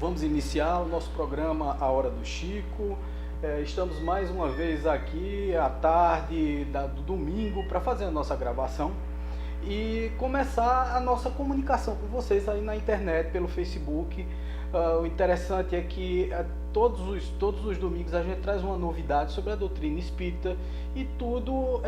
Vamos iniciar o nosso programa A Hora do Chico. Estamos mais uma vez aqui à tarde do domingo para fazer a nossa gravação e começar a nossa comunicação com vocês aí na internet, pelo Facebook. O interessante é que todos os domingos a gente traz uma novidade sobre a doutrina espírita e tudo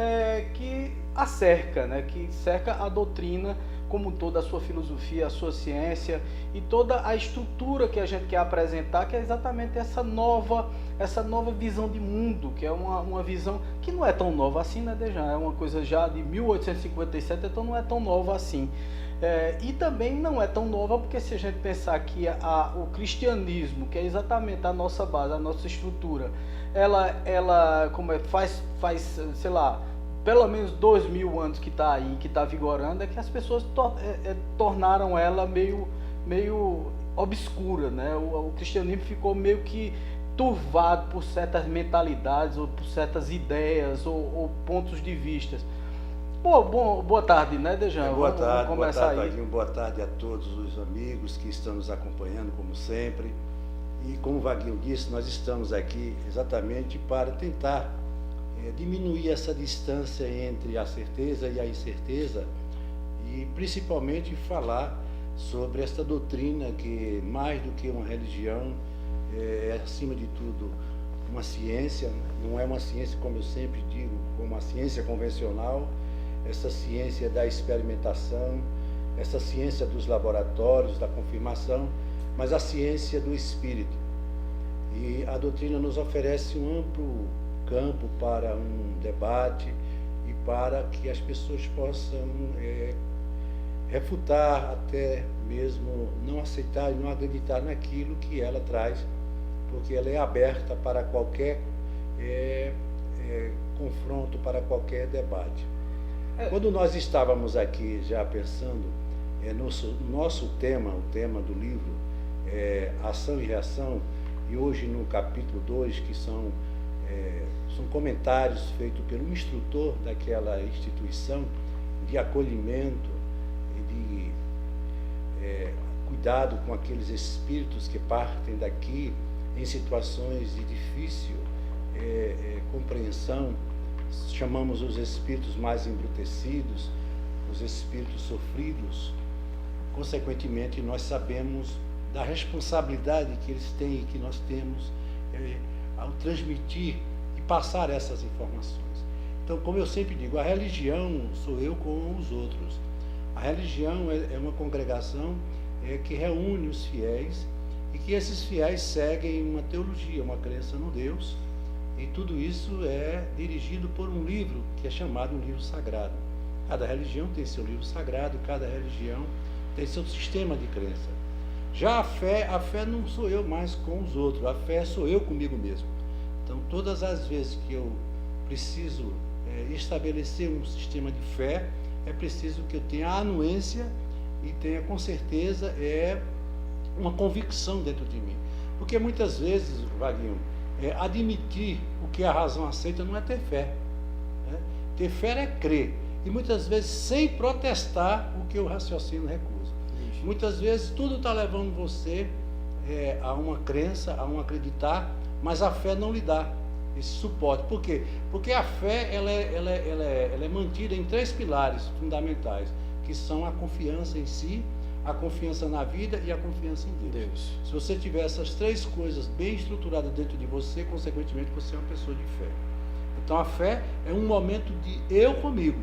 que a cerca, né? Que cerca a doutrina como toda a sua filosofia, a sua ciência e toda a estrutura que a gente quer apresentar, que é exatamente essa nova visão de mundo, que é uma visão que não é tão nova assim, né, Dejan? É uma coisa já de 1857, então não é tão nova assim. E também não é tão nova porque se a gente pensar que o cristianismo, que é exatamente a nossa base, a nossa estrutura, ela faz, sei lá, pelo menos 2000 anos que está aí, que está vigorando, é que as pessoas tornaram ela meio obscura, né? O cristianismo ficou meio que turvado por certas mentalidades, ou por certas ideias, ou pontos de vista. Boa tarde, né, Dejan? Boa tarde, vamos começar aí. Vaguinho, boa tarde a todos os amigos que estão nos acompanhando, como sempre. E como o Vaguinho disse, nós estamos aqui exatamente para tentar diminuir essa distância entre a certeza e a incerteza e principalmente falar sobre esta doutrina que, mais do que uma religião, é acima de tudo uma ciência. Não é uma ciência, como eu sempre digo, como uma ciência convencional, essa ciência da experimentação, essa ciência dos laboratórios, da confirmação, mas a ciência do espírito. E a doutrina nos oferece um amplo campo para um debate e para que as pessoas possam refutar, até mesmo não aceitar e não acreditar naquilo que ela traz, porque ela é aberta para qualquer confronto, para qualquer debate. Quando nós estávamos aqui já pensando no nosso tema, o tema do livro, Ação e Reação, e hoje no capítulo 2, que são comentários feitos pelo instrutor daquela instituição de acolhimento e de cuidado com aqueles espíritos que partem daqui em situações de difícil compreensão. Chamamos os espíritos mais embrutecidos, os espíritos sofridos. Consequentemente, nós sabemos da responsabilidade que eles têm e que nós temos ao transmitir e passar essas informações. Então, como eu sempre digo, a religião sou eu com os outros. A religião é uma congregação que reúne os fiéis e que esses fiéis seguem uma teologia, uma crença no Deus, e tudo isso é dirigido por um livro que é chamado um livro sagrado. Cada religião tem seu livro sagrado, cada religião tem seu sistema de crença. Já a fé não sou eu mais com os outros, a fé sou eu comigo mesmo. Então, todas as vezes que eu preciso estabelecer um sistema de fé, é preciso que eu tenha a anuência e tenha com certeza uma convicção dentro de mim. Porque muitas vezes, Vaguinho, admitir o que a razão aceita não é ter fé. Né? Ter fé é crer. E muitas vezes sem protestar o que o raciocínio recusa. Muitas vezes tudo está levando você a uma crença, a um acreditar, mas a fé não lhe dá esse suporte. Por quê? Porque a fé ela é mantida em 3 pilares fundamentais, que são a confiança em si, a confiança na vida e a confiança em Deus. Se você tiver essas 3 coisas bem estruturadas dentro de você, consequentemente você é uma pessoa de fé. Então a fé é um momento de eu comigo.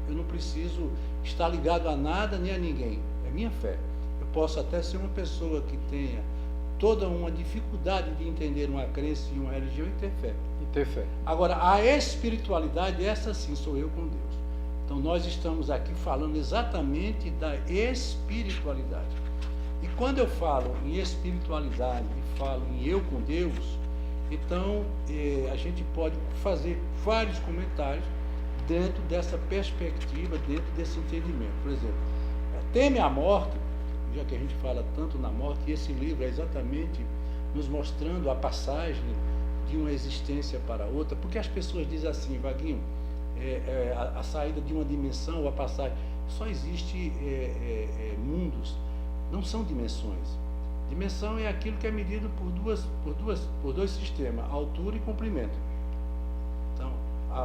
Eu não preciso estar ligado a nada nem a ninguém. É minha fé. Eu posso até ser uma pessoa que tenha toda uma dificuldade de entender uma crença e uma religião e ter fé. Agora, a espiritualidade, essa sim sou eu com Deus. Então nós estamos aqui falando exatamente da espiritualidade. E quando eu falo em espiritualidade e falo em eu com Deus, então a gente pode fazer vários comentários dentro dessa perspectiva, dentro desse entendimento. Por exemplo, teme a morte, já que a gente fala tanto na morte, e esse livro é exatamente nos mostrando a passagem de uma existência para outra, porque as pessoas dizem assim, Vaguinho, a saída de uma dimensão ou a passagem, só existe mundos, não são dimensões. Dimensão é aquilo que é medido por dois sistemas, altura e comprimento. Então,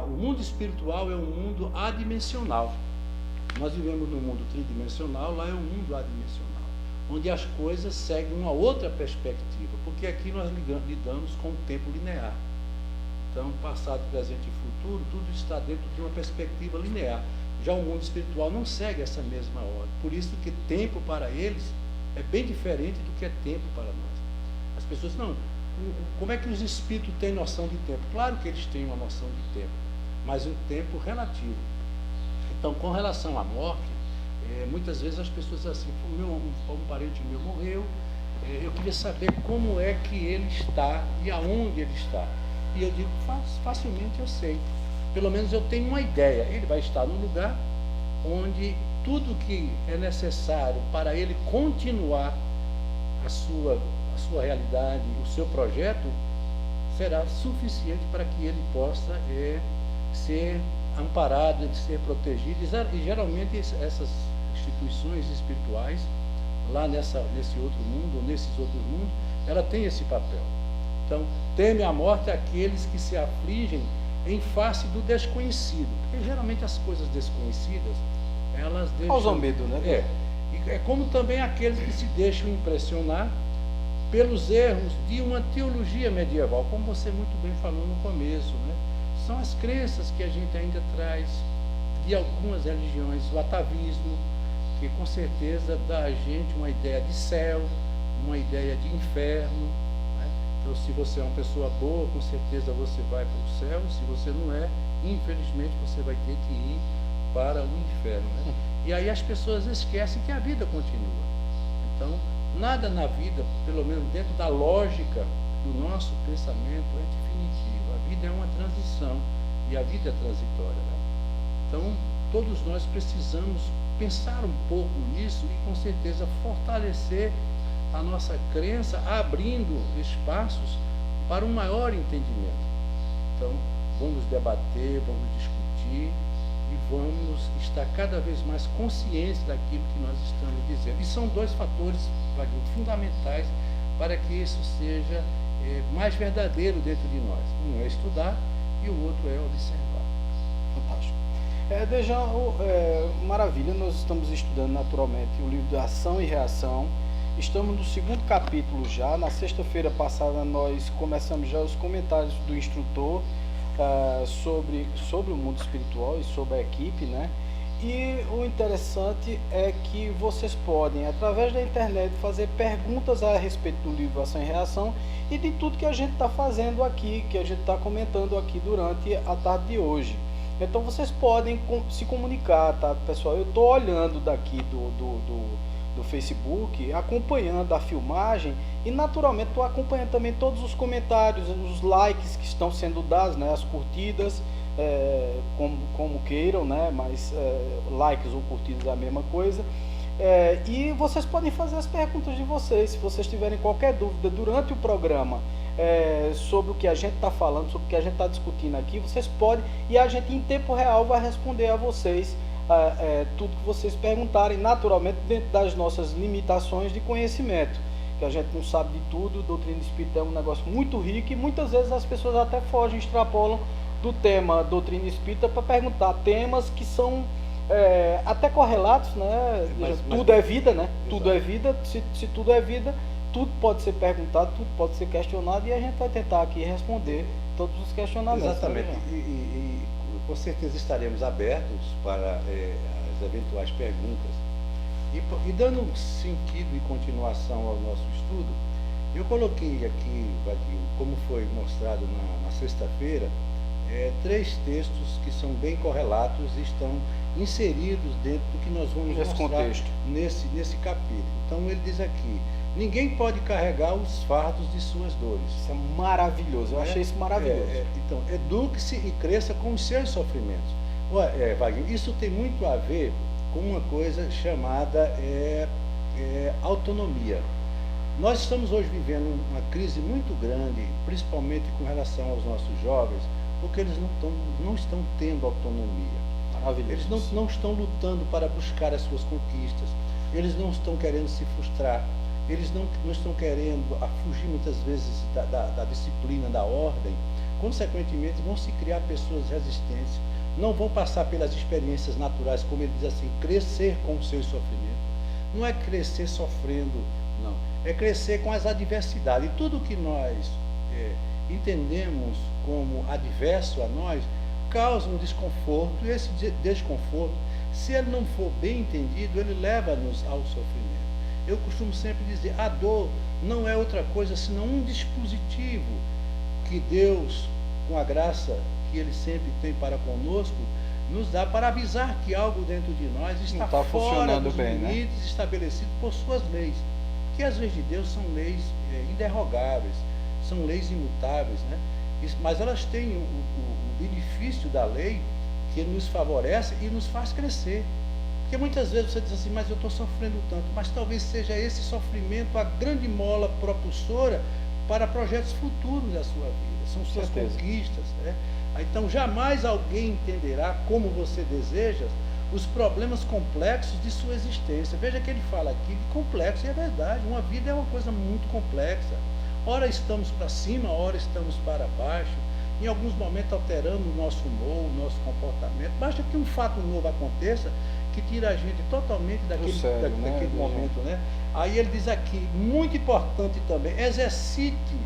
o mundo espiritual é um mundo adimensional. Nós vivemos num mundo tridimensional, lá é um mundo adimensional, onde as coisas seguem uma outra perspectiva, porque aqui nós lidamos com o tempo linear. Então, passado, presente e futuro, tudo está dentro de uma perspectiva linear. Já o mundo espiritual não segue essa mesma ordem. Por isso que tempo para eles é bem diferente do que é tempo para nós. As pessoas, não, como é que os espíritos têm noção de tempo? Claro que eles têm uma noção de tempo, mas um tempo relativo. Então, com relação à morte, muitas vezes as pessoas dizem assim, um parente meu morreu, eu queria saber como é que ele está e aonde ele está. E eu digo, facilmente eu sei. Pelo menos eu tenho uma ideia. Ele vai estar num lugar onde tudo que é necessário para ele continuar a sua realidade, o seu projeto, será suficiente para que ele possa ser amparado, ser protegido. E geralmente essas instituições espirituais, lá nesse outro mundo, ou nesses outros mundos, ela tem esse papel. Então, teme a morte aqueles que se afligem em face do desconhecido. Porque geralmente as coisas desconhecidas, elas deixam... Causam medo, né? É como também aqueles que se deixam impressionar pelos erros de uma teologia medieval, como você muito bem falou no começo, né? São as crenças que a gente ainda traz de algumas religiões, o atavismo, que com certeza dá a gente uma ideia de céu, uma ideia de inferno, né? Então, se você é uma pessoa boa, com certeza você vai para o céu. Se você não é, infelizmente você vai ter que ir para o inferno, né? E aí as pessoas esquecem que a vida continua. Então, nada na vida, pelo menos dentro da lógica do nosso pensamento, é definitivo. A vida é uma transição e a vida é transitória, né? Então, todos nós precisamos pensar um pouco nisso e, com certeza, fortalecer a nossa crença, abrindo espaços para um maior entendimento. Então, vamos debater, vamos discutir e vamos estar cada vez mais conscientes daquilo que nós estamos dizendo. E são dois fatores fundamentais para que isso seja mais verdadeiro dentro de nós. Um é estudar e o outro é observar. Fantástico. Dejan, maravilha, nós estamos estudando naturalmente o livro de Ação e Reação. Estamos no segundo capítulo já. Na sexta-feira passada nós começamos já os comentários do instrutor sobre o mundo espiritual e sobre a equipe, né? E o interessante é que vocês podem, através da internet, fazer perguntas a respeito do livro Ação e Reação e de tudo que a gente está fazendo aqui, que a gente está comentando aqui durante a tarde de hoje. Então vocês podem se comunicar, tá, pessoal? Eu estou olhando daqui do Facebook, acompanhando a filmagem e naturalmente estou acompanhando também todos os comentários, os likes que estão sendo dados, né, as curtidas, como queiram, né, mas likes ou curtidas é a mesma coisa. E vocês podem fazer as perguntas de vocês, se vocês tiverem qualquer dúvida durante o programa sobre o que a gente está falando, sobre o que a gente está discutindo aqui, vocês podem, e a gente em tempo real vai responder a vocês tudo que vocês perguntarem, naturalmente dentro das nossas limitações de conhecimento, que a gente não sabe de tudo. Doutrina espírita é um negócio muito rico e muitas vezes as pessoas até fogem, extrapolam do tema doutrina espírita para perguntar temas que são até correlatos, né? Tudo é vida, né? Exato. Tudo é vida. Se tudo é vida, tudo pode ser perguntado, tudo pode ser questionado e a gente vai tentar aqui responder todos os questionamentos. Exatamente. E com certeza estaremos abertos para as eventuais perguntas. E dando sentido e continuação ao nosso estudo, eu coloquei aqui, como foi mostrado na sexta-feira, 3 textos que são bem correlatos e estão inseridos dentro do que nós vamos mostrar nesse capítulo. Então ele diz aqui: ninguém pode carregar os fardos de suas dores. Isso é maravilhoso, eu achei isso maravilhoso. Então, eduque-se e cresça com os seus sofrimentos. Wagner, isso tem muito a ver com uma coisa chamada autonomia. Nós estamos hoje vivendo uma crise muito grande, principalmente com relação aos nossos jovens, porque eles não estão tendo autonomia. Eles não estão lutando para buscar as suas conquistas, eles não estão querendo se frustrar, eles não estão querendo fugir muitas vezes da disciplina, da ordem. Consequentemente, vão se criar pessoas resistentes, não vão passar pelas experiências naturais, como ele diz assim, crescer com o seu sofrimento. Não é crescer sofrendo, não. É crescer com as adversidades. E tudo que nós entendemos como adverso a nós, causa um desconforto, e esse desconforto, se ele não for bem entendido, ele leva-nos ao sofrimento. Eu costumo sempre dizer, a dor não é outra coisa senão um dispositivo que Deus, com a graça que Ele sempre tem para conosco, nos dá para avisar que algo dentro de nós está fora dos limites estabelecidos por suas leis. Que as leis de Deus são leis inderrogáveis, são leis imutáveis, né? Mas elas têm o benefício da lei que nos favorece e nos faz crescer. Porque muitas vezes você diz assim, mas eu estou sofrendo tanto, mas talvez seja esse sofrimento a grande mola propulsora para projetos futuros da sua vida, são suas conquistas, né? Então jamais alguém entenderá como você deseja os problemas complexos de sua existência. Veja que ele fala aqui de complexo, e é verdade, uma vida é uma coisa muito complexa. Ora estamos para cima, ora estamos para baixo, em alguns momentos alterando o nosso humor, o nosso comportamento. Basta que um fato novo aconteça que tira a gente totalmente daquele momento, né? Aí ele diz aqui, muito importante também, exercite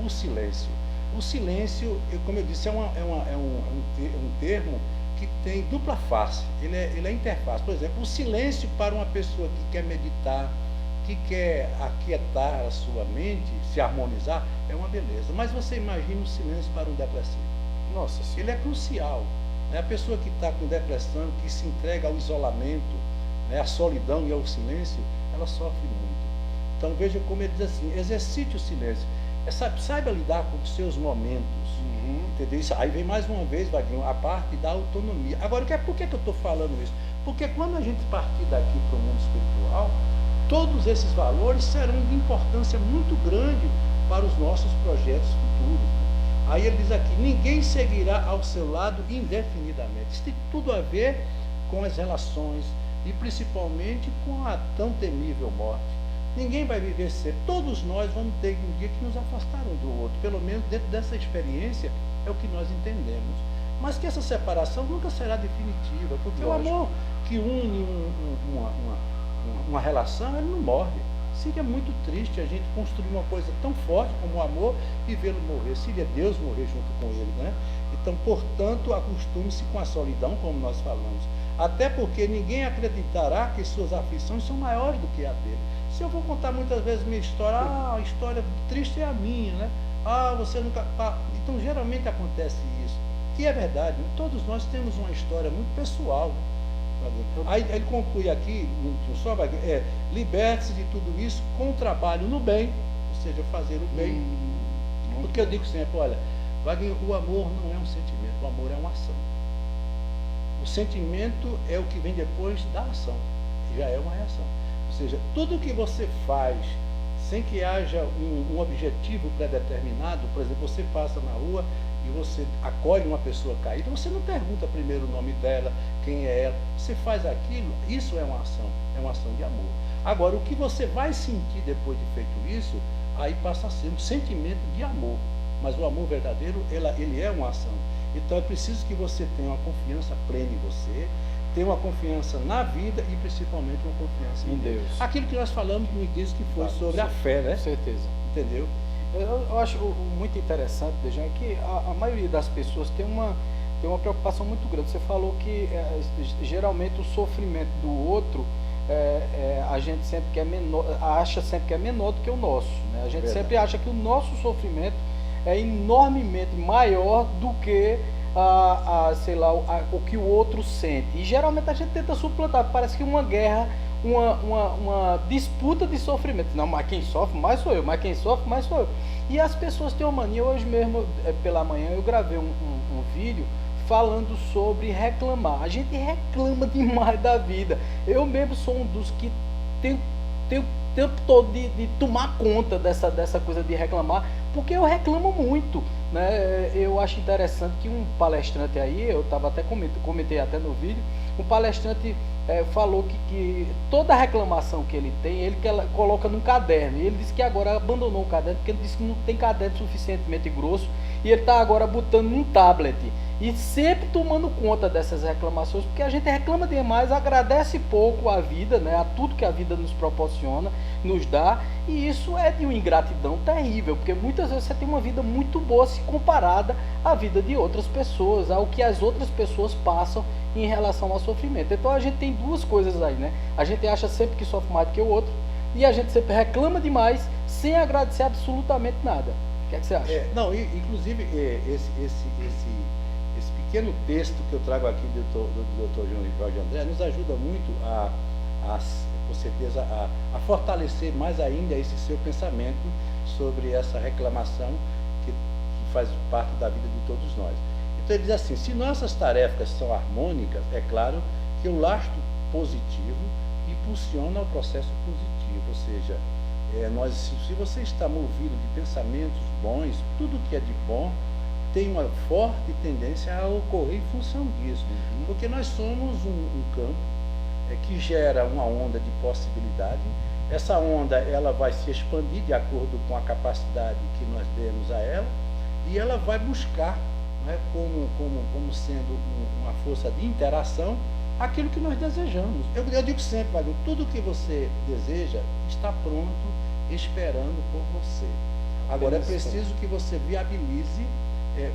o silêncio. O silêncio, como eu disse, é um termo que tem dupla face, ele é interface. Por exemplo, o silêncio para uma pessoa que quer meditar, que quer aquietar a sua mente, se harmonizar, é uma beleza. Mas você imagina o silêncio para um depressivo. Nossa Senhora. Ele é crucial. Né? A pessoa que está com depressão, que se entrega ao isolamento, né, à solidão e ao silêncio, ela sofre muito. Então veja como ele diz assim, exercite o silêncio. Saiba lidar com os seus momentos. Entendeu? Isso, aí vem mais uma vez, Vaguinho, a parte da autonomia. Agora, por que eu estou falando isso? Porque quando a gente partir daqui para o mundo espiritual, todos esses valores serão de importância muito grande para os nossos projetos futuros. Aí ele diz aqui, ninguém seguirá ao seu lado indefinidamente. Isso tem tudo a ver com as relações e principalmente com a tão temível morte. Ninguém vai viver sempre. Todos nós vamos ter um dia que nos afastar um do outro. Pelo menos dentro dessa experiência é o que nós entendemos. Mas que essa separação nunca será definitiva, porque o amor que une uma relação, ele não morre. Seria muito triste a gente construir uma coisa tão forte como o amor e vê-lo morrer. Seria Deus morrer junto com ele, né? Então, portanto, acostume-se com a solidão, como nós falamos. Até porque ninguém acreditará que suas aflições são maiores do que a dele. Se eu vou contar muitas vezes minha história, a história triste é a minha, né? Você nunca... Então, geralmente acontece isso. E é verdade, todos nós temos uma história muito pessoal. Aí ele conclui aqui, só liberte-se de tudo isso com o trabalho no bem, ou seja, fazer o bem. Porque eu digo sempre, olha, Wagner, o amor não é um sentimento, o amor é uma ação. O sentimento é o que vem depois da ação, já é uma reação. Ou seja, tudo que você faz sem que haja um objetivo pré-determinado, por exemplo, você passa na rua e você acolhe uma pessoa caída, você não pergunta primeiro o nome dela, quem é ela, você faz aquilo, isso é uma ação de amor. Agora, o que você vai sentir depois de feito isso, aí passa a ser um sentimento de amor, mas o amor verdadeiro, ele é uma ação. Então é preciso que você tenha uma confiança plena em você, tenha uma confiança na vida e principalmente uma confiança em Deus. Aquilo que nós falamos no início que foi sobre a fé, né? Com certeza. Entendeu? Eu acho muito interessante, Dejan, que a maioria das pessoas tem uma preocupação muito grande. Você falou que geralmente o sofrimento do outro a gente sempre quer acha sempre que é menor do que o nosso, né? A gente sempre acha que o nosso sofrimento é enormemente maior do que o que o outro sente. E geralmente a gente tenta suplantar, parece que uma guerra, uma disputa de sofrimento. Não, mas quem sofre mais sou eu, mas quem sofre mais sou eu. E as pessoas têm uma mania. Hoje mesmo, pela manhã, eu gravei um vídeo falando sobre reclamar. A gente reclama demais da vida. Eu mesmo sou um dos que tem o tempo todo de tomar conta dessa coisa de reclamar, porque eu reclamo muito. né? Eu acho interessante que um palestrante aí, eu estava até comentei até no vídeo, um palestrante falou que toda reclamação que ele tem, ele coloca num caderno. E ele disse que agora abandonou o caderno, porque ele disse que não tem caderno suficientemente grosso, e ele está agora botando num tablet. E sempre tomando conta dessas reclamações, porque a gente reclama demais, agradece pouco a vida, né, a tudo que a vida nos proporciona, nos dá, e isso é de uma ingratidão terrível, porque muitas vezes você tem uma vida muito boa se comparada à vida de outras pessoas, ao que as outras pessoas passam em relação ao sofrimento. Então a gente tem duas coisas aí, né? A gente acha sempre que sofre mais do que o outro, e a gente sempre reclama demais, sem agradecer absolutamente nada. O que é que você acha? Inclusive, esse pequeno texto que eu trago aqui do Dr. Jorge André nos ajuda muito com certeza, a fortalecer mais ainda esse seu pensamento sobre essa reclamação que faz parte da vida de todos nós. Então ele diz assim: se nossas tarefas são harmônicas, é claro que o lastro positivo impulsiona o processo positivo, ou seja, se você está movido de pensamentos bons, tudo que é de bom tem uma forte tendência a ocorrer em função disso, porque nós somos um campo que gera uma onda de possibilidade. Essa onda ela vai se expandir de acordo com a capacidade que nós demos a ela, e ela vai buscar, né, como sendo uma força de interação, aquilo que nós desejamos. Eu digo sempre, Wagner, tudo que você deseja está pronto, esperando por você. Agora é preciso que você viabilize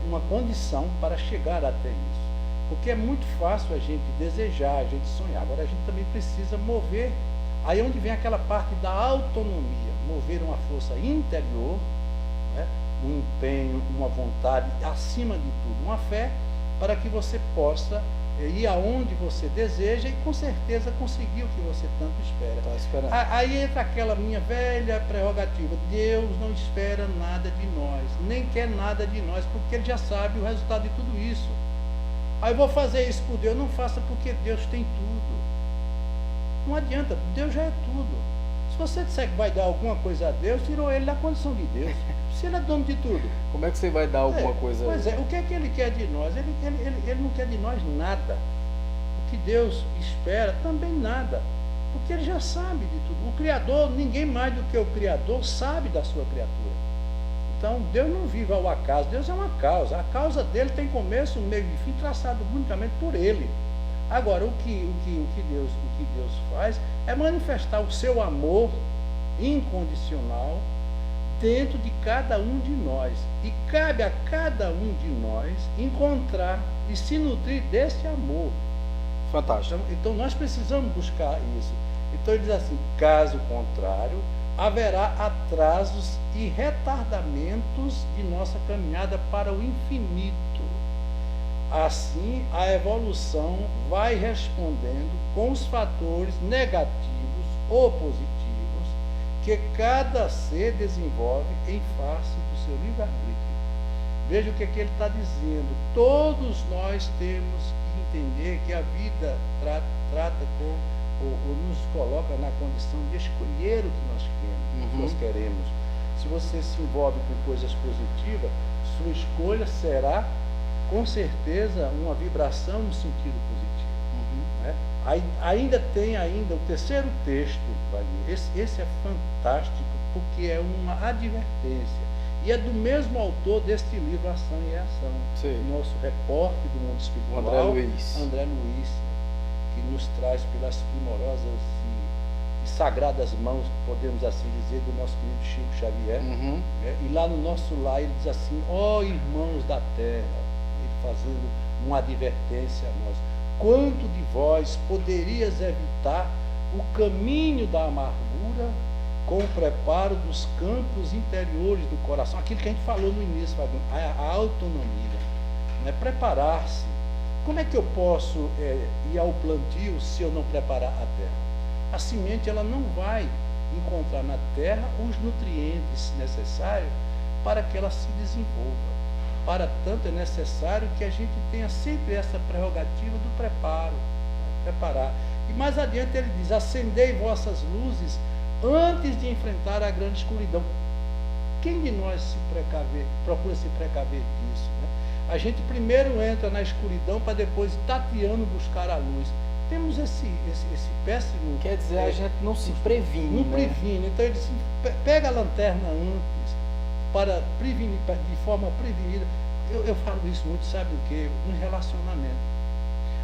uma condição para chegar até isso. Porque é muito fácil a gente desejar, a gente sonhar. Agora a gente também precisa mover, aí onde vem aquela parte da autonomia, mover uma força interior, né, um empenho, uma vontade, acima de tudo, uma fé, para que você possa ir aonde você deseja e com certeza conseguir o que você tanto espera. Tá esperando. Aí entra aquela minha velha prerrogativa: Deus não espera nada de nós, nem quer nada de nós, porque Ele já sabe o resultado de tudo isso. Aí eu vou fazer isso por Deus. Não faça, porque Deus tem tudo. Não adianta, Deus já é tudo. Se você disser que vai dar alguma coisa a Deus, tirou Ele da condição de Deus. Se Ele é dono de tudo. Como é que você vai dar alguma coisa a Ele? Pois é, o que é que Ele quer de nós? Ele não quer de nós nada. O que Deus espera, também nada. Porque Ele já sabe de tudo. O Criador, ninguém mais do que o Criador, sabe da sua criatura. Então, Deus não vive ao acaso, Deus é uma causa. A causa dele tem começo, meio e fim, traçado unicamente por Ele. Agora, o que Deus faz é manifestar o seu amor incondicional dentro de cada um de nós. E cabe a cada um de nós encontrar e se nutrir desse amor. Fantástico. Então nós precisamos buscar isso. Então ele diz assim: caso contrário, haverá atrasos e retardamentos de nossa caminhada para o infinito. Assim, a evolução vai respondendo com os fatores negativos ou positivos que cada ser desenvolve em face do seu livre-arbítrio. Veja o que ele está dizendo. Todos nós temos que entender que a vida trata ou nos coloca na condição de escolher o que nós queremos. Se você se envolve com coisas positivas, sua escolha será, com certeza, uma vibração no sentido positivo. Né? Ainda tem o terceiro texto, esse é fantástico, porque é uma advertência. E é do mesmo autor deste livro, Ação e Reação. Sim. Nosso repórter do mundo espiritual, André Luiz, que nos traz pelas primorosas e sagradas mãos, podemos assim dizer, do nosso querido Chico Xavier. E lá no nosso lar ele diz assim: ó irmãos da terra, ele fazendo uma advertência a nós: quanto de vós poderias evitar o caminho da amargura com o preparo dos campos interiores do coração? Aquilo que a gente falou no início, a autonomia, né? Preparar-se. Como é que eu posso ir ao plantio se eu não preparar a terra? A semente ela não vai encontrar na terra os nutrientes necessários para que ela se desenvolva. Para tanto, é necessário que a gente tenha sempre essa prerrogativa do preparo, preparar. E mais adiante ele diz: acendei vossas luzes antes de enfrentar a grande escuridão. Então, o que é que ele está dizendo? Todos nós temos que Quem de nós procura se precaver disso? Né? A gente primeiro entra na escuridão para depois, tateando, buscar a luz. Temos esse péssimo... Quer dizer, a gente não se previne, Não previne. Então, ele disse, pega a lanterna antes, para prevenir, de forma prevenida. Eu falo isso muito, sabe o quê? Um relacionamento.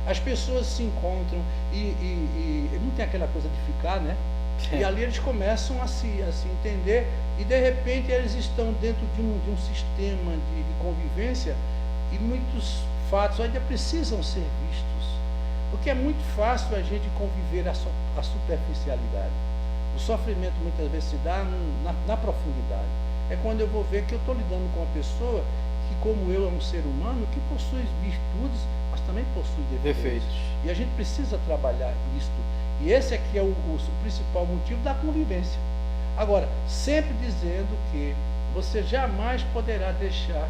As pessoas se encontram e não tem aquela coisa de ficar, né? Sim. E ali eles começam a se entender e de repente eles estão dentro de um sistema de convivência e muitos fatos ainda precisam ser vistos. Porque é muito fácil a gente conviver a superficialidade. O sofrimento muitas vezes se dá na profundidade. É quando eu vou ver que eu estou lidando com uma pessoa que, como eu, é um ser humano que possui virtudes, mas também possui defeitos. E a gente precisa trabalhar isto. E esse aqui é o principal motivo da convivência. Agora, sempre dizendo que você jamais poderá deixar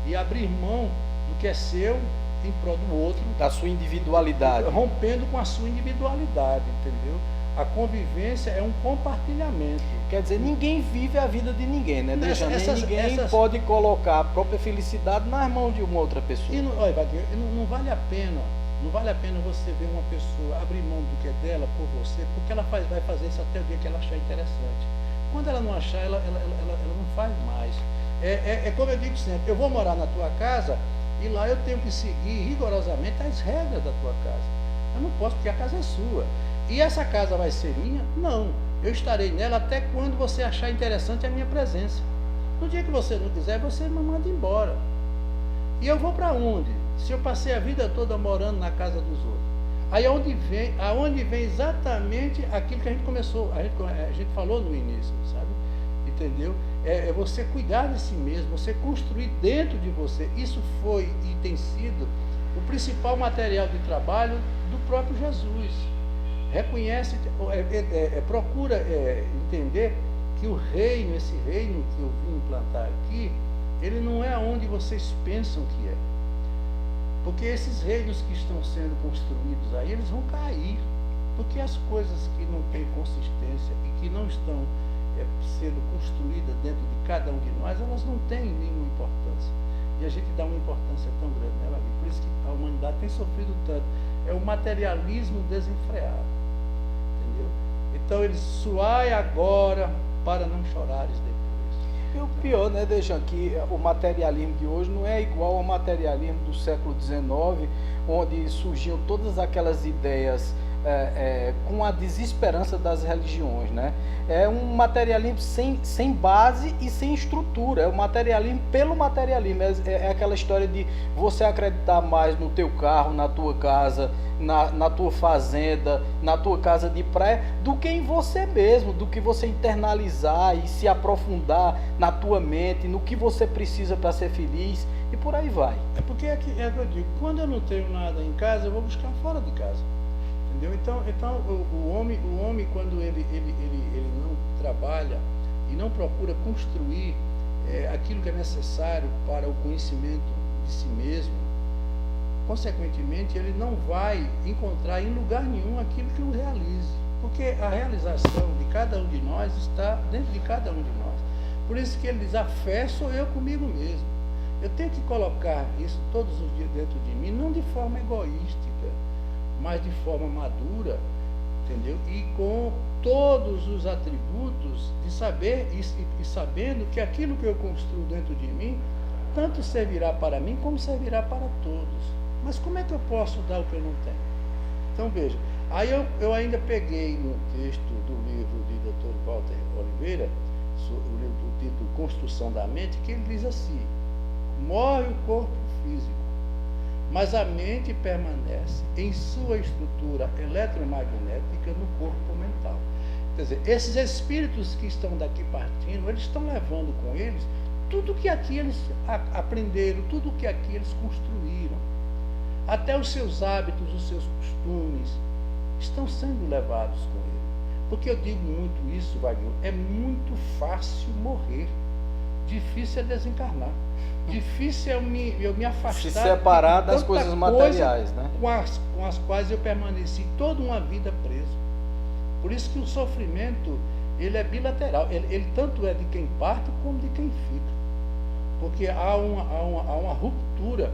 e abrir mão do que é seu em prol do outro. Da sua individualidade. Rompendo com a sua individualidade, entendeu? A convivência é um compartilhamento. Quer dizer, ninguém vive a vida de ninguém, né? Ninguém pode colocar a própria felicidade nas mãos de uma outra pessoa. E olha, Wagner, não vale a pena você ver uma pessoa abrir mão do que é dela por você, porque ela vai fazer isso até o dia que ela achar interessante. Quando ela não achar, ela não faz mais. É como eu digo sempre, eu vou morar na tua casa e lá eu tenho que seguir rigorosamente as regras da tua casa. Eu não posso, porque a casa é sua. E essa casa vai ser minha? Não. Eu estarei nela até quando você achar interessante a minha presença. No dia que você não quiser, você me manda embora. E eu vou para onde? Se eu passei a vida toda morando na casa dos outros. Aí aonde vem exatamente aquilo que a gente começou, a gente falou no início, sabe? Entendeu? É você cuidar de si mesmo, você construir dentro de você. Isso foi e tem sido o principal material de trabalho do próprio Jesus. Reconhece, procura entender que o reino, esse reino que eu vim implantar aqui, ele não é onde vocês pensam que é. Porque esses reinos que estão sendo construídos aí, eles vão cair. Porque as coisas que não têm consistência e que não estão sendo construídas dentro de cada um de nós, elas não têm nenhuma importância. E a gente dá uma importância tão grande, né, Lavi? Por isso que a humanidade tem sofrido tanto. É o materialismo desenfreado. Entendeu? Então eles suai agora para não chorares depois. E o pior, né, Dejan, que o materialismo de hoje não é igual ao materialismo do século XIX, onde surgiam todas aquelas ideias com a desesperança das religiões, né? É um materialismo sem base e sem estrutura, é o materialismo pelo materialismo, é aquela história de você acreditar mais no teu carro, na tua casa, na tua fazenda, na tua casa de praia, do que em você mesmo, do que você internalizar e se aprofundar na tua mente, no que você precisa para ser feliz, e por aí vai. É porque é que eu digo, quando eu não tenho nada em casa, eu vou buscar fora de casa. Entendeu? Então o homem quando ele não trabalha e não procura construir aquilo que é necessário para o conhecimento de si mesmo, consequentemente ele não vai encontrar em lugar nenhum aquilo que o realize. Porque a realização de cada um de nós está dentro de cada um de nós. Por isso que ele diz, a fé sou eu comigo mesmo. Eu tenho que colocar isso todos os dias dentro de mim, não de forma egoística, mas de forma madura, entendeu? E com todos os atributos de saber e sabendo que aquilo que eu construo dentro de mim, tanto servirá para mim como servirá para todos. Mas como é que eu posso dar o que eu não tenho? Então veja, aí eu ainda peguei no texto do livro de Dr. Walter Oliveira, o livro do título Construção da Mente, que ele diz assim, morre o corpo físico, mas a mente permanece em sua estrutura eletromagnética no corpo mental. Quer dizer, esses espíritos que estão daqui partindo, eles estão levando com eles tudo que aqui eles aprenderam, tudo que aqui eles construíram. Até os seus hábitos, os seus costumes, estão sendo levados com ele. Porque eu digo muito isso, Wagner, é muito fácil morrer, difícil é desencarnar. Difícil é eu me afastar. Se separar das coisas materiais, né? Com as quais eu permaneci toda uma vida preso. Por isso que o sofrimento, ele é bilateral, ele tanto é de quem parte como de quem fica. Porque há uma ruptura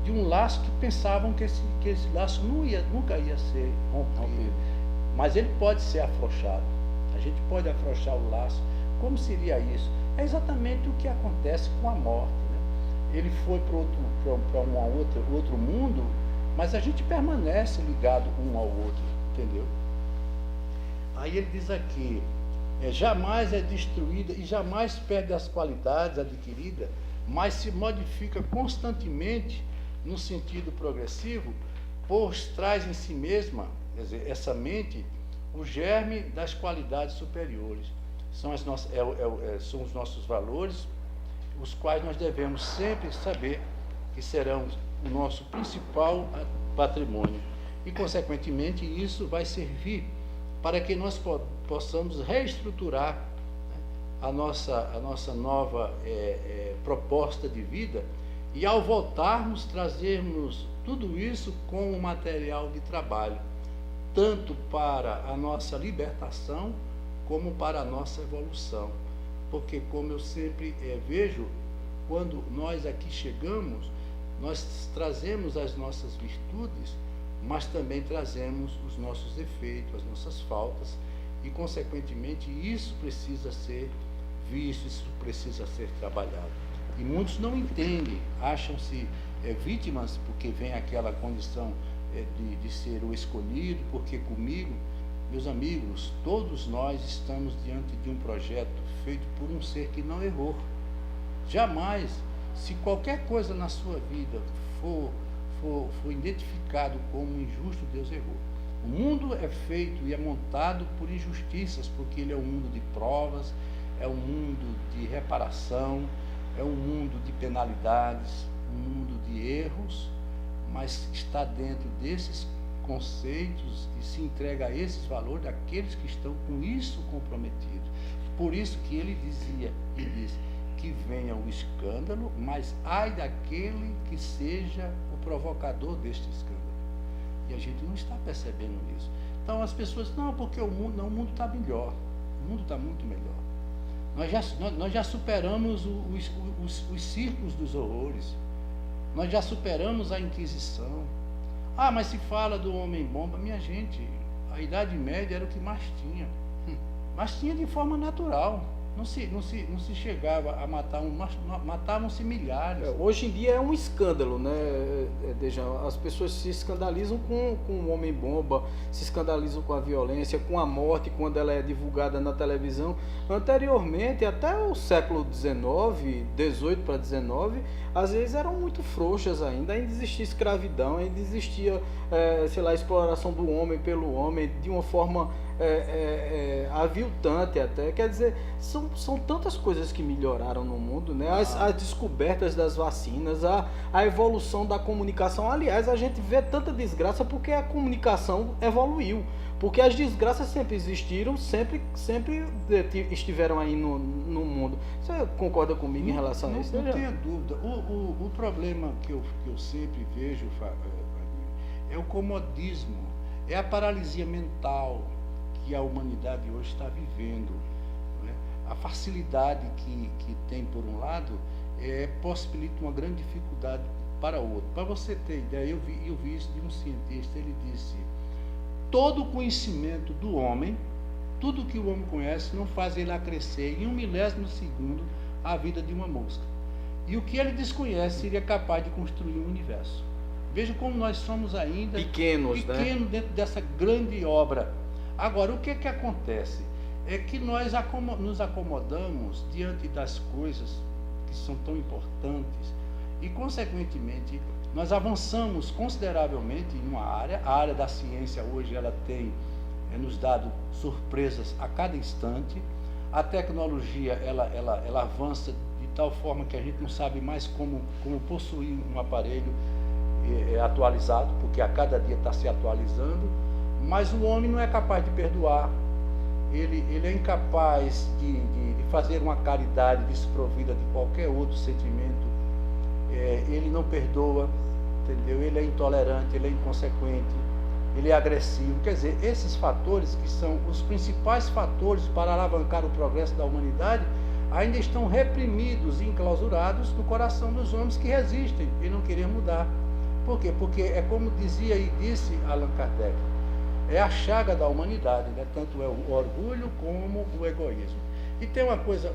de um laço que pensavam que esse laço nunca ia ser rompido. Mas ele pode ser afrouxado. A gente pode afrouxar o laço. Como seria isso? É exatamente o que acontece com a morte. Né? Ele foi para um outro mundo, mas a gente permanece ligado um ao outro, entendeu? Aí ele diz aqui, jamais é destruída e jamais perde as qualidades adquiridas, mas se modifica constantemente no sentido progressivo, pois traz em si mesma, quer dizer, essa mente, o germe das qualidades superiores. São os nossos valores, os quais nós devemos sempre saber que serão o nosso principal patrimônio. E, consequentemente, isso vai servir para que nós possamos reestruturar, né, a nossa nova proposta de vida, e ao voltarmos, trazermos tudo isso como material de trabalho, tanto para a nossa libertação, como para a nossa evolução. Porque, como eu sempre vejo, quando nós aqui chegamos, nós trazemos as nossas virtudes, mas também trazemos os nossos defeitos, as nossas faltas, e, consequentemente, isso precisa ser visto, isso precisa ser trabalhado. E muitos não entendem, acham-se vítimas, porque vem aquela condição de ser o escolhido, porque comigo, meus amigos, todos nós estamos diante de um projeto feito por um ser que não errou. Jamais, se qualquer coisa na sua vida for identificado como injusto, Deus errou. O mundo é feito e é montado por injustiças, porque ele é um mundo de provas, é um mundo de reparação, é um mundo de penalidades, um mundo de erros, mas está dentro desses conceitos e se entrega a esses valores daqueles que estão com isso comprometidos. Por isso que ele dizia e diz que venha o escândalo, mas ai daquele que seja o provocador deste escândalo. E a gente não está percebendo isso. Então as pessoas, não, porque o mundo está melhor, o mundo está muito melhor. Nós já superamos os círculos dos horrores, nós já superamos a Inquisição. Ah, mas se fala do homem-bomba, minha gente, a Idade Média era o que mais tinha. Mas tinha de forma natural. Não se chegava a matar matavam-se milhares. Hoje em dia é um escândalo, né, Dejan? As pessoas se escandalizam com o homem-bomba, se escandalizam com a violência, com a morte, quando ela é divulgada na televisão. Anteriormente, até o século XIX, 18 para 19, às vezes eram muito frouxas ainda existia escravidão, ainda existia, a exploração do homem pelo homem, de uma forma aviltante até. Quer dizer, são tantas coisas que melhoraram no mundo, né? As descobertas das vacinas, a evolução da comunicação. Aliás, a gente vê tanta desgraça porque a comunicação evoluiu. Porque as desgraças sempre existiram, sempre estiveram aí no mundo. Você concorda comigo em relação a isso? Não tenha dúvida. O problema que eu sempre vejo é o comodismo, é a paralisia mental que a humanidade hoje está vivendo. Né? A facilidade que tem, por um lado, possibilita uma grande dificuldade para o outro. Para você ter ideia, eu vi isso de um cientista, ele disse: todo o conhecimento do homem, tudo que o homem conhece, não faz ele acrescer em 1/1000 segundo a vida de uma mosca. E o que ele desconhece seria capaz de construir um universo. Veja como nós somos ainda pequenos, né? Dentro dessa grande obra. Agora, o que acontece? É que nós nos acomodamos diante das coisas que são tão importantes e, consequentemente, nós avançamos consideravelmente em uma área. A área da ciência hoje ela tem nos dado surpresas a cada instante. A tecnologia ela avança de tal forma que a gente não sabe mais como possuir um aparelho atualizado, porque a cada dia está se atualizando. Mas o homem não é capaz de perdoar. Ele é incapaz de fazer uma caridade desprovida de qualquer outro sentimento. Ele não perdoa, entendeu? Ele é intolerante, ele é inconsequente. ele é agressivo. Quer dizer, esses fatores que são os principais fatores para alavancar o progresso da humanidade ainda estão reprimidos e enclausurados no coração dos homens que resistem e não querem mudar. Por quê? Porque é como dizia e disse Allan Kardec, é a chaga da humanidade, né? Tanto é o orgulho como o egoísmo. E tem uma coisa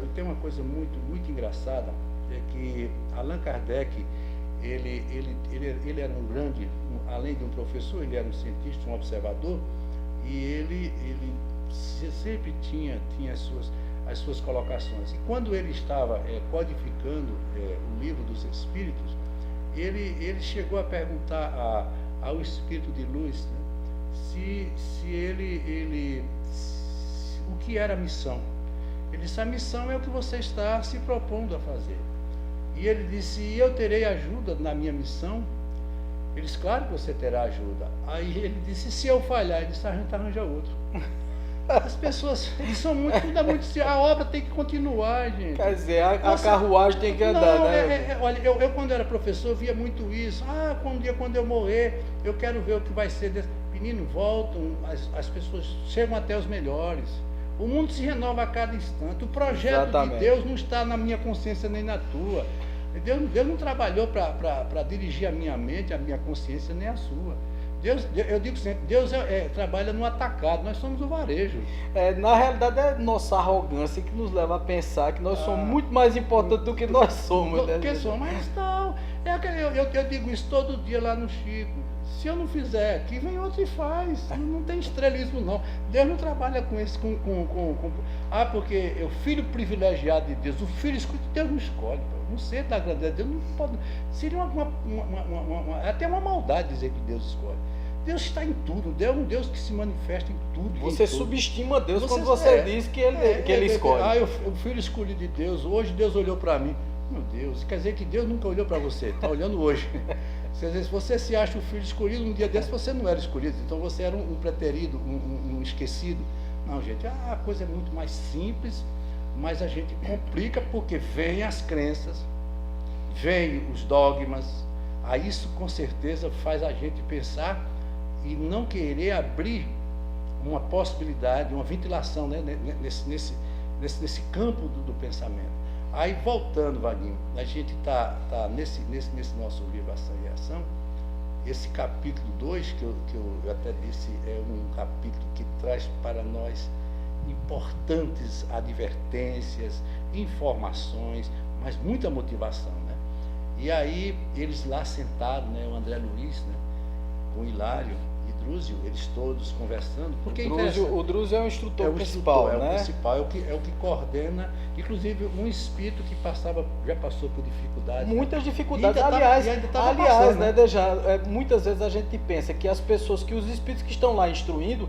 muito engraçada, é que Allan Kardec, ele era um grande, além de um professor, ele era um cientista, um observador, e ele sempre tinha as suas colocações. E quando ele estava codificando o livro dos Espíritos, ele chegou a perguntar ao Espírito de Luz, né, o que era a missão. Ele disse: a missão é o que você está se propondo a fazer. E ele disse: e eu terei ajuda na minha missão? Ele disse: claro que você terá ajuda. Aí ele disse: se eu falhar? Ele disse: a gente arranja outro. As pessoas, eles são muito, a obra tem que continuar, gente. Quer dizer, a carruagem tem que andar, né? Olha, eu quando era professor, eu via muito isso. Quando eu morrer, eu quero ver o que vai ser desse. Menino, voltam, as pessoas chegam até os melhores. O mundo se renova a cada instante. O projeto de Deus não está na minha consciência nem na tua. Deus não trabalhou para dirigir a minha mente, a minha consciência, nem a sua. Eu digo sempre, Deus trabalha no atacado, nós somos o varejo. Na realidade é nossa arrogância que nos leva a pensar que nós somos muito mais importantes do que nós somos. Porque somos, mas não. Eu digo isso todo dia lá no Chico. Se eu não fizer aqui, vem outro e faz. Não tem estrelismo, não. Deus não trabalha com esse. Porque é o filho privilegiado de Deus, o filho escolhido, Deus não escolhe. Não sei da grandeza de Deus, não pode. Seria até uma maldade dizer que Deus escolhe. Deus está em tudo, Deus é um Deus que se manifesta em tudo. Você subestima Deus quando você diz que ele escolhe. O filho escolhido de Deus, hoje Deus olhou para mim. Meu Deus, quer dizer que Deus nunca olhou para você, está olhando hoje. Se você se acha o filho escolhido, um dia desse você não era escolhido, então você era um preterido, um esquecido. Não, gente, a coisa é muito mais simples, mas a gente complica porque vem as crenças, vem os dogmas, aí isso com certeza faz a gente pensar e não querer abrir uma possibilidade, uma ventilação, né, nesse campo do pensamento. Aí voltando, Vaguinho, a gente está nesse nosso livro Ação e Reação, esse capítulo 2, que eu até disse, é um capítulo que traz para nós importantes advertências, informações, mas muita motivação, né? E aí eles lá sentados, né, o André Luiz, né, com o Hilário e Drúzio, eles todos conversando. Porque o Drúzio é o instrutor principal, né? É o principal, é o que coordena, inclusive um espírito que já passou por dificuldades. Muitas dificuldades, aliás, passando, né, Dejan, muitas vezes a gente pensa que as pessoas, que os espíritos que estão lá instruindo,